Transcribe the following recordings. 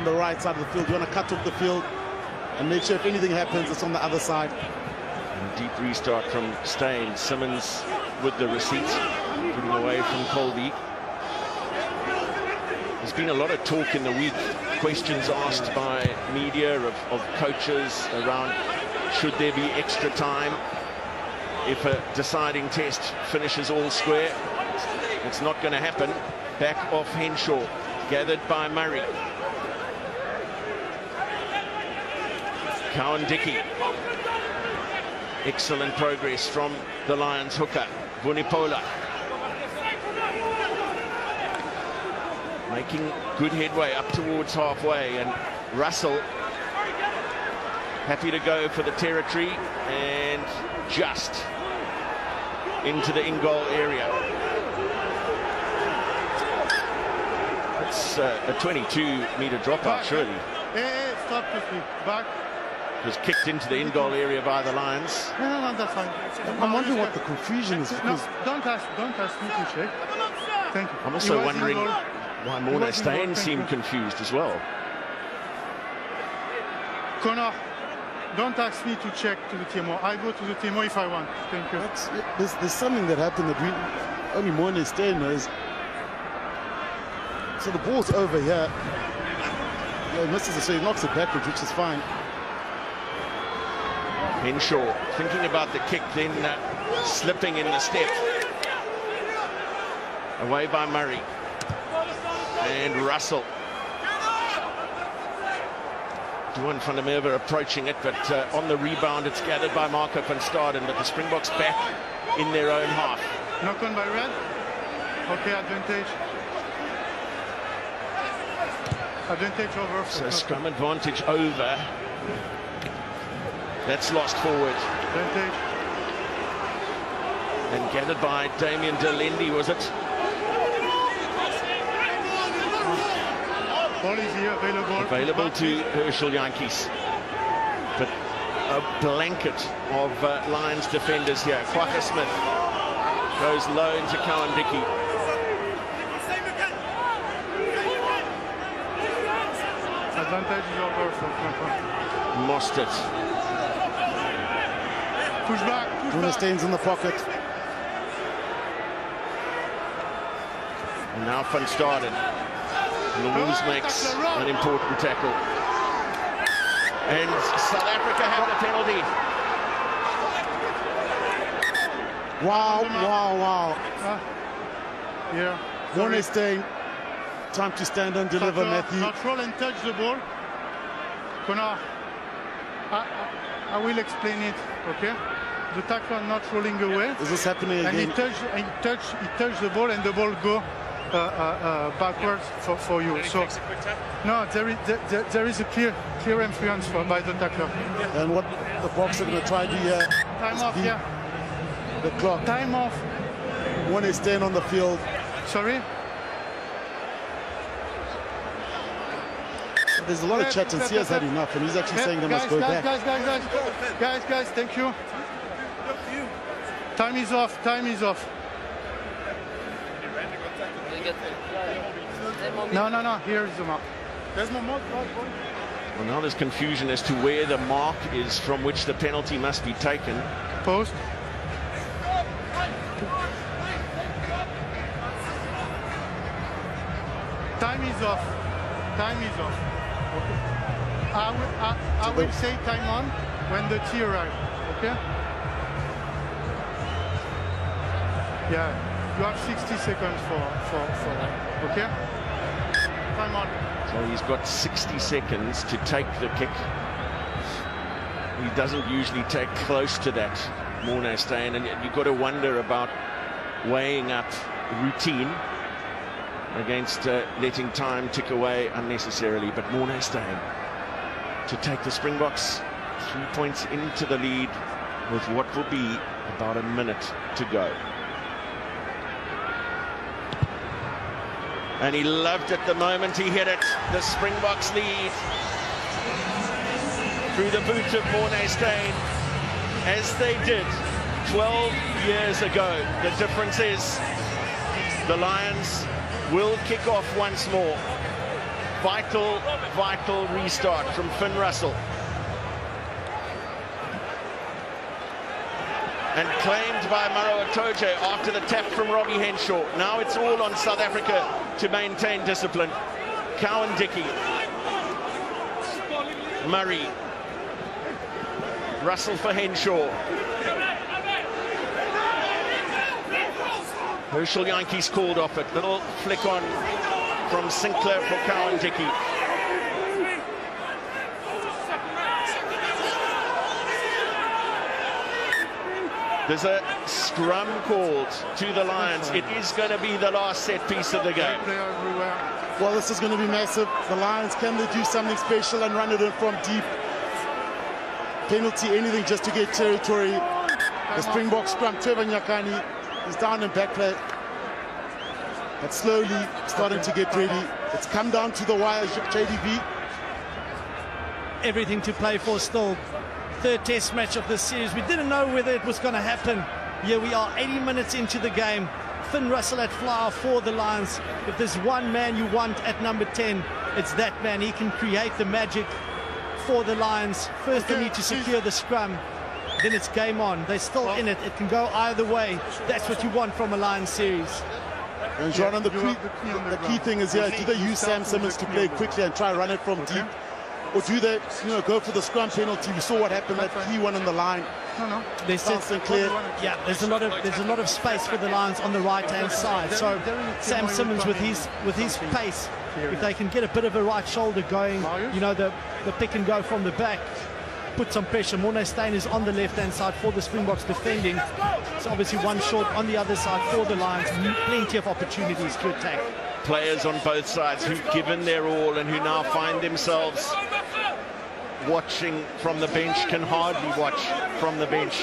on the right side of the field. You want to cut off the field and make sure if anything happens, it's on the other side. And deep restart from Steyn. Simmons with the receipt, getting away from Colby. There's been a lot of talk in the week, questions asked by media of coaches around should there be extra time if a deciding test finishes all square. It's not going to happen. Back off Henshaw, gathered by Murray. Cowan-Dickey. Excellent progress from the Lions hooker, Vunipola. Making good headway up towards halfway, and Russell happy to go for the territory and just into the in-goal area. It's a 22-meter dropout, surely. Hey, stop quickly. Back. It was kicked into the in-goal area by the Lions. No, that's fine. I'm wondering what the confusion is. No, don't ask me to check. Thank you. I'm also wondering why Morné Steyn seemed confused as well. Connor, don't ask me to check to the TMO. I go to the TMO if I want. Thank you. There's something that happened that only Morné Steyn knows. So the ball's over here. Yeah, he misses it, so he knocks it backwards, which is fine. Henshaw thinking about the kick, then slipping in the step. Away by Murray. And Russell. Duan van der Merwe approaching it, but on the rebound it's gathered by Marco van Staden, but the Springboks back in their own half. Knock on by Red. Okay, advantage. Advantage over. So scrum advantage over. That's lost forward. Advantage. And gathered by Damien Delendi, was it? Ball is here, available to Herschel Yankees. But a blanket of Lions defenders here. Kwagga Smith goes low into Cowan-Dickey. Advantage is over for Kwagga. Mostert. Push back. Morné Steyn's in the pocket. And now Van Staden. Louise makes an important tackle. And South Africa have the penalty. Wow. Yeah. Morné Steyn, time to stand and deliver, Matthew. Control and touch the ball. Connor, I will explain it, okay? The tackler not rolling away. Is this happening again? And he touched the ball, and the ball go backwards for you. So no, there is a clear influence by the tackler. And what the Boks are going to try to time off, yeah. The clock. Time off. Morné Steyn on the field. Sorry. There's a lot of chat, and Sia's had enough, and he's actually saying they must go back. Guys, thank you. Time is off. No, here is the mark. There's no mark. Well, now there's confusion as to where the mark is from which the penalty must be taken. Post. Time is off. Okay. I will say time on when the T arrives. Okay? Yeah. You have 60 seconds for that. Okay? Time on. So he's got 60 seconds to take the kick. He doesn't usually take close to that, Morné Steyn, and you've got to wonder about weighing up routine against letting time tick away unnecessarily. But Morné Steyn to take the Springboks 3 points into the lead with what will be about a minute to go. And he loved it the moment he hit it. The Springboks lead through the boot of Morné Steyn, as they did 12 years ago. The difference is the Lions will kick off once more vital, vital restart from Finn Russell. And claimed by Maro Itoje after the tap from Robbie Henshaw. Now it's all on South Africa to maintain discipline. Cowan Dickey, Murray, Russell for Henshaw. Herschel Yankees called off it. Little flick on from Sinclair for Cowan Dickey. There's a scrum called to the Lions. It is going to be the last set piece of the game. Well, this is going to be massive. The Lions, can they do something special and run it in from deep? Penalty, anything just to get territory. The Springboks scrum, Trevor Nyakani is down in back play. But slowly starting to get ready. It's come down to the wire, JDB. Everything to play for still. Third test match of this series. We didn't know whether it was going to happen. Here we are, 80 minutes into the game. Finn Russell at flower for the Lions. If there's one man you want at number 10, it's that man. He can create the magic for the Lions. First they need to secure the scrum, then it's game on. They're still in it. It can go either way. That's what you want from a Lions series. And John, the key thing is here, do they use Sam Simmons to play quickly and try and run it from deep? Or do they, go for the scrum penalty? We saw what happened, that key one on the line. They said Sinclair. Yeah, there's a lot of space for the Lions on the right-hand side. So Sam Simmons with his pace, if they can get a bit of a right shoulder going, the pick and go from the back, put some pressure. Morné Steyn is on the left-hand side for the Springboks defending. It's obviously one short on the other side for the Lions. Plenty of opportunities to attack. Players on both sides who've given their all and who now find themselves watching from the bench, can hardly watch from the bench.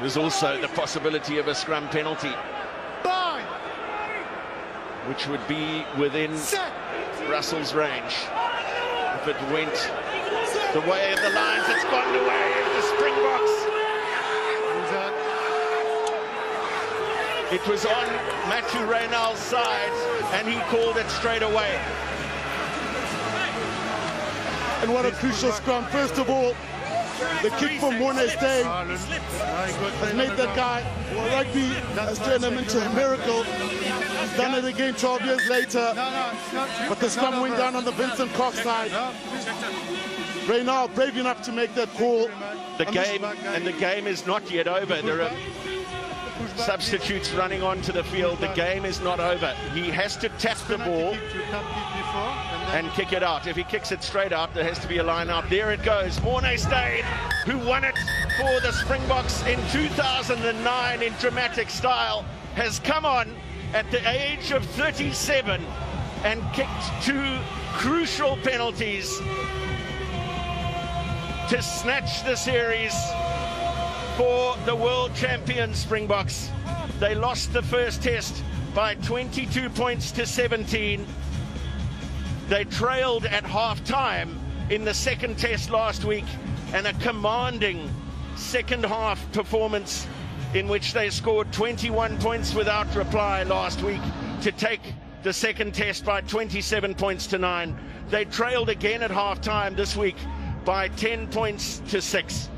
There's also the possibility of a scrum penalty, which would be within Russell's range. If it went the way of the Lions, it's gone the way of the Springboks. It was on Matthew Reynald's side, and he called it straight away. And what a crucial scrum. First of all, the kick from Morné Steyn has made that guy. Well, rugby has turned him into a miracle. He's done it again 12 years later. But the scrum went down on the Vincent Cox side. Reynald brave enough to make that call. The game is not yet over. There are substitutes running onto the field. The game is not over. He has to tap the ball and kick it out. If he kicks it straight out, there has to be a line out. There it goes. Morné Steyn, who won it for the Springboks in 2009 in dramatic style, has come on at the age of 37 and kicked two crucial penalties to snatch the series for the world champion Springboks. They lost the first test by 22 points to 17. They trailed at half-time in the second test last week, and a commanding second half performance in which they scored 21 points without reply last week to take the second test by 27 points to 9. They trailed again at half-time this week by 10 points to 6.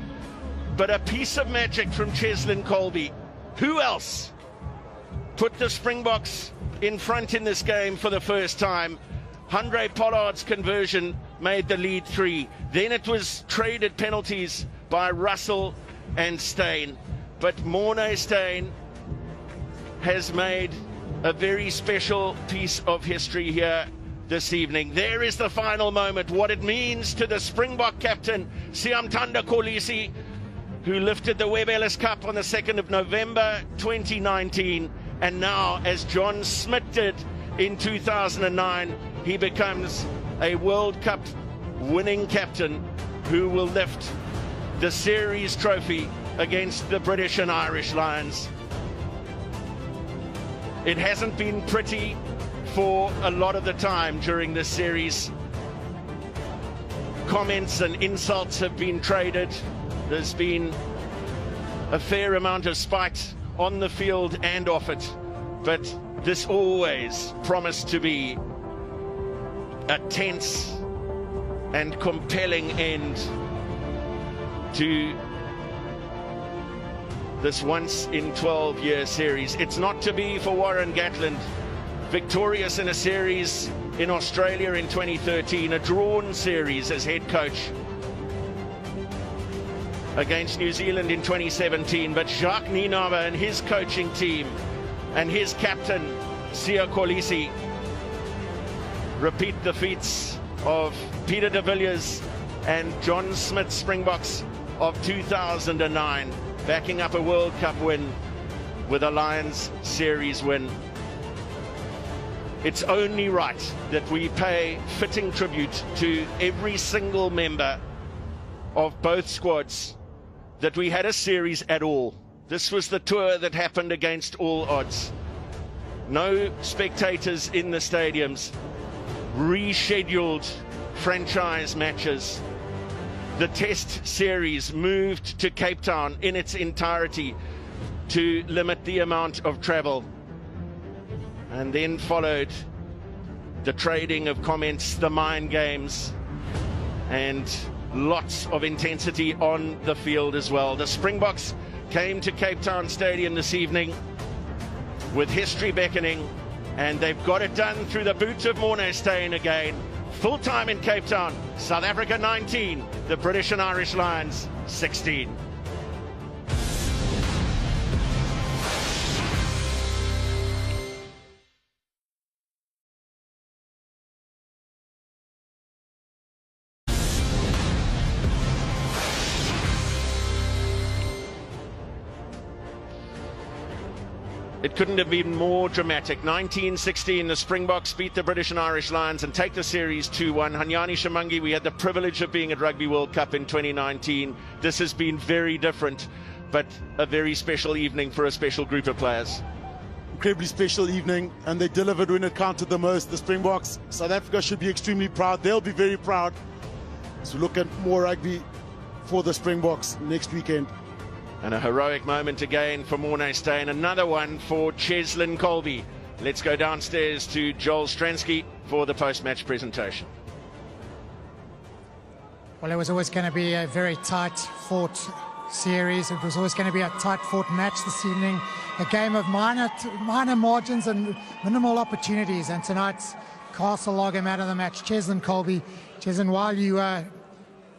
But a piece of magic from Cheslin Colby. Who else put the Springboks in front in this game for the first time? Handré Pollard's conversion made the lead 3. Then it was traded penalties by Russell and Steyn. But Morné Steyn has made a very special piece of history here this evening. There is the final moment. What it means to the Springbok captain, Siamthanda Kolisi, who lifted the Webb Ellis Cup on the 2nd of November 2019. And now, as John Smith did in 2009, he becomes a World Cup winning captain who will lift the series trophy against the British and Irish Lions. It hasn't been pretty for a lot of the time during this series. Comments and insults have been traded. There's been a fair amount of spite on the field and off it. but this always promised to be a tense and compelling end to this once in 12-year series. It's not to be for Warren Gatland, victorious in a series in Australia in 2013, a drawn series as head coach against New Zealand in 2017, but Jacques Nienaber and his coaching team and his captain Sia Kolisi repeat the feats of Peter de Villiers and John Smith Springboks of 2009, backing up a World Cup win with a Lions series win. It's only right that we pay fitting tribute to every single member of both squads that we had a series at all. This was the tour that happened against all odds. No spectators in the stadiums, rescheduled franchise matches. The test series moved to Cape Town in its entirety to limit the amount of travel. And then followed the trading of comments, the mind games, and lots of intensity on the field as well. The Springboks came to Cape Town Stadium this evening with history beckoning, and they've got it done through the boot of Morné Steyn again. Full time in Cape Town, South Africa 19, the British and Irish Lions 16. It couldn't have been more dramatic. 1916, the Springboks beat the British and Irish Lions and take the series 2-1. Hanyani Shamangi, we had the privilege of being at Rugby World Cup in 2019. This has been very different, but a very special evening for a special group of players. Incredibly special evening, and they delivered when it counted the most. The Springboks, South Africa should be extremely proud. They'll be very proud as we look at more rugby for the Springboks next weekend. And a heroic moment again for Morné Steyn, another one for Cheslin Colby. Let's go downstairs to Joel Stransky for the post-match presentation. Well, it was always going to be a very tight-fought series. It was always going to be a tight-fought match this evening. A game of minor margins and minimal opportunities. And tonight's Castle Lager man of the match, Cheslin Colby. Cheslin, while you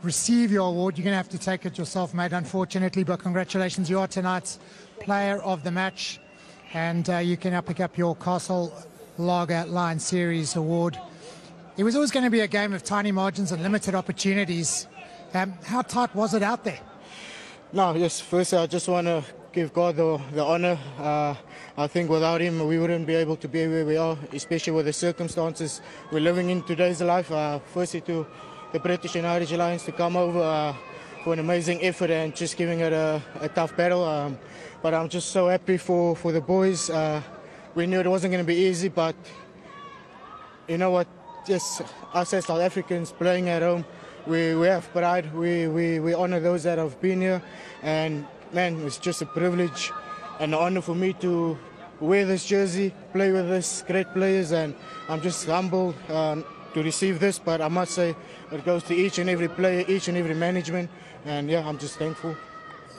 receive your award, you're going to have to take it yourself, mate, unfortunately, but congratulations, you are tonight's player of the match, and you can now pick up your Castle Lager Lion Series award. It was always going to be a game of tiny margins and limited opportunities. How tight was it out there? No, yes, firstly, I just want to give God the honor. I think without him, we wouldn't be able to be where we are, especially with the circumstances we're living in today's life. Firstly, to the British and Irish Lions to come over for an amazing effort and just giving it a tough battle. But I'm just so happy for the boys. We knew it wasn't going to be easy, but you know what? Just us as South Africans playing at home, we have pride. We honor those that have been here, and man, it's just a privilege and an honor for me to wear this jersey, play with these great players, and I'm just humbled to receive this, but I must say it goes to each and every player, each and every management, and yeah, I'm just thankful.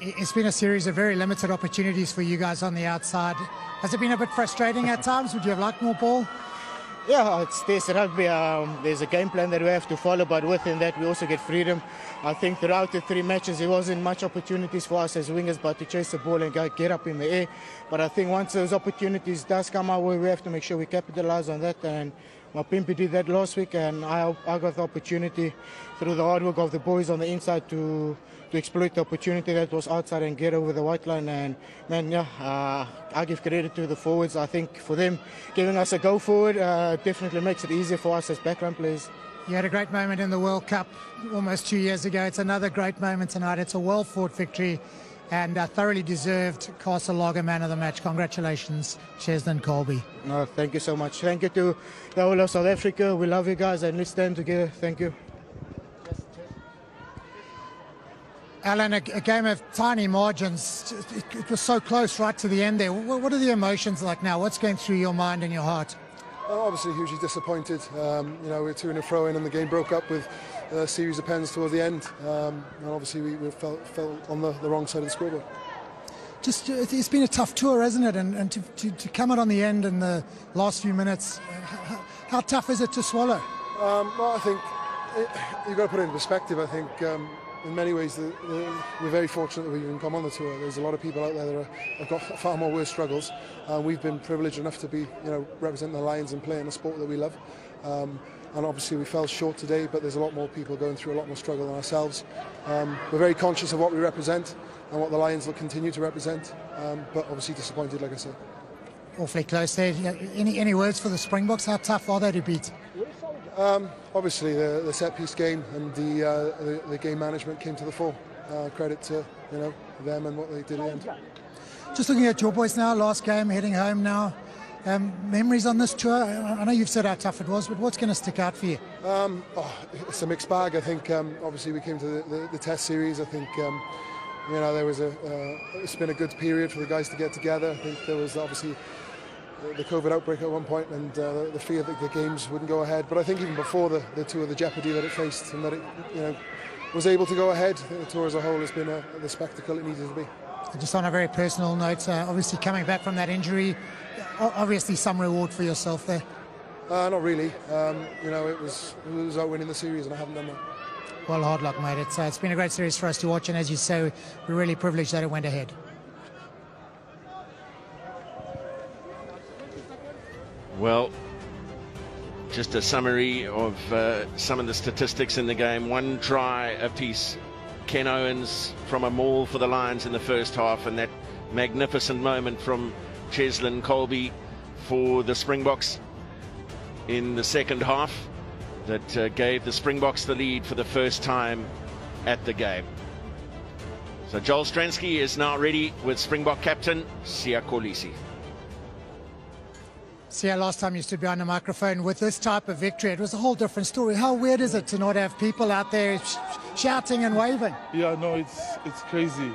It's been a series of very limited opportunities for you guys on the outside. Has it been a bit frustrating at times? Would you have liked more ball? Yeah, there's rugby. There's a game plan that we have to follow, but within that we also get freedom. I think throughout the 3 matches there wasn't much opportunities for us as wingers but to chase the ball and get up in the air. But I think once those opportunities does come our way, we have to make sure we capitalize on that, and Mapimpi did that last week, and I got the opportunity through the hard work of the boys on the inside to exploit the opportunity that was outside and get over the white line. And man, yeah, I give credit to the forwards. I think for them giving us a go forward definitely makes it easier for us as background players. You had a great moment in the World Cup almost 2 years ago. It's another great moment tonight. It's a well-fought victory and a thoroughly deserved Castle Lager man of the match. Congratulations, Cheslin Colby. No, thank you so much. Thank you to the whole of South Africa. We love you guys, and let's stand together. Thank you. Alan, a game of tiny margins. It was so close right to the end there. What are the emotions like now? What's going through your mind and your heart? Obviously hugely disappointed. We were 2 in a throw in and the game broke up with a series of pens towards the end. And obviously we felt on the wrong side of the scoreboard. It's been a tough tour, hasn't it? And to come out on the end in the last few minutes, how tough is it to swallow? Well, I think you've got to put it in perspective. I think in many ways we're very fortunate that we even come on the tour. There's a lot of people out there that have got far more worse struggles. We've been privileged enough to be, representing the Lions and playing a sport that we love. And obviously we fell short today, but there's a lot more people going through a lot more struggle than ourselves. We're very conscious of what we represent and what the Lions will continue to represent, but obviously disappointed, like I said. Awfully close there. Any words for the Springboks? How tough are they to beat? Obviously the set-piece game and the game management came to the fore. Credit to them and what they did at the end. Just looking at your boys now, last game, heading home now. Memories on this tour? I know you've said how tough it was, but what's going to stick out for you? It's a mixed bag. I think obviously we came to the test series. I think there was it's been a good period for the guys to get together. I think there was obviously the COVID outbreak at one point and the fear that the games wouldn't go ahead. But I think even before the tour, the jeopardy that it faced and that it was able to go ahead, I think the tour as a whole has been the spectacle it needed to be. Just on a very personal note, obviously coming back from that injury, obviously some reward for yourself there. Not really. It was about winning the series and I haven't done that. Well, hard luck, mate. It's been a great series for us to watch, and as you say, we're really privileged that it went ahead. Well, just a summary of some of the statistics in the game. 1 try apiece. Ken Owens from a maul for the Lions in the first half, and that magnificent moment from Cheslin Colby for the Springboks in the second half that gave the Springboks the lead for the first time at the game. So Joel Stransky is now ready with Springbok captain Siya Kolisi. See, last time you stood behind the microphone with this type of victory, it was a whole different story. How weird is it to not have people out there shouting and waving? Yeah, no, it's crazy,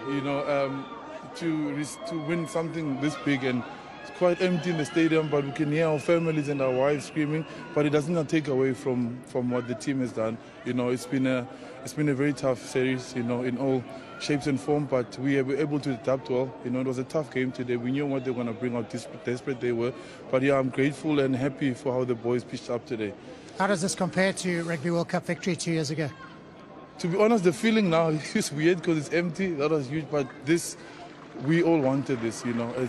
to win something this big, and it's quite empty in the stadium, but we can hear our families and our wives screaming, but it doesn't take away from what the team has done. It's been a very tough series, in all shapes and form, but we were able to adapt well. It was a tough game today. We knew what they were going to bring out, desperate they were. But yeah, I'm grateful and happy for how the boys pitched up today. How does this compare to Rugby World Cup victory 2 years ago? To be honest, the feeling now is weird because it's empty. That was huge, but we all wanted this,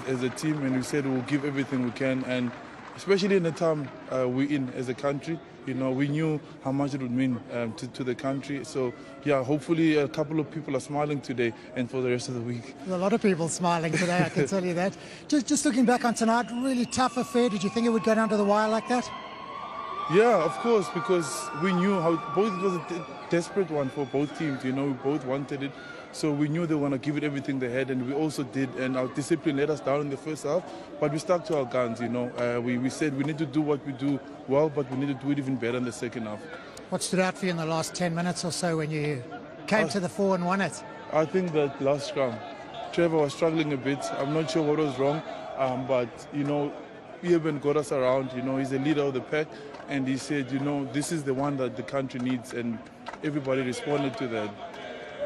as a team, and we said we'll give everything we can, and especially in the time we're in as a country. We knew how much it would mean to the country. So, yeah, hopefully a couple of people are smiling today and for the rest of the week. There's a lot of people smiling today, I can tell you that. Just looking back on tonight, really tough affair. Did you think it would go down to the wire like that? Yeah, of course, because we knew it was a desperate one for both teams. We both wanted it. So we knew they were going to give it everything they had, and we also did. And our discipline let us down in the first half, but we stuck to our guns, We said we need to do what we do well, but we need to do it even better in the second half. What stood out for you in the last 10 minutes or so when you came to the fore and won it? I think that last scrum, Trevor was struggling a bit. I'm not sure what was wrong, but, Eben got us around. He's the leader of the pack, and he said, this is the one that the country needs, and everybody responded to that.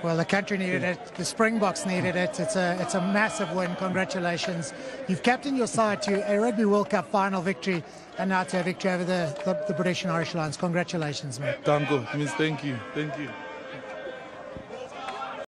Well, the country needed it. The Springboks needed it. It's a massive win. Congratulations. You've captained your side to a Rugby World Cup final victory and now to a victory over the British and Irish Lions. Congratulations, mate. Thank you. Thank you.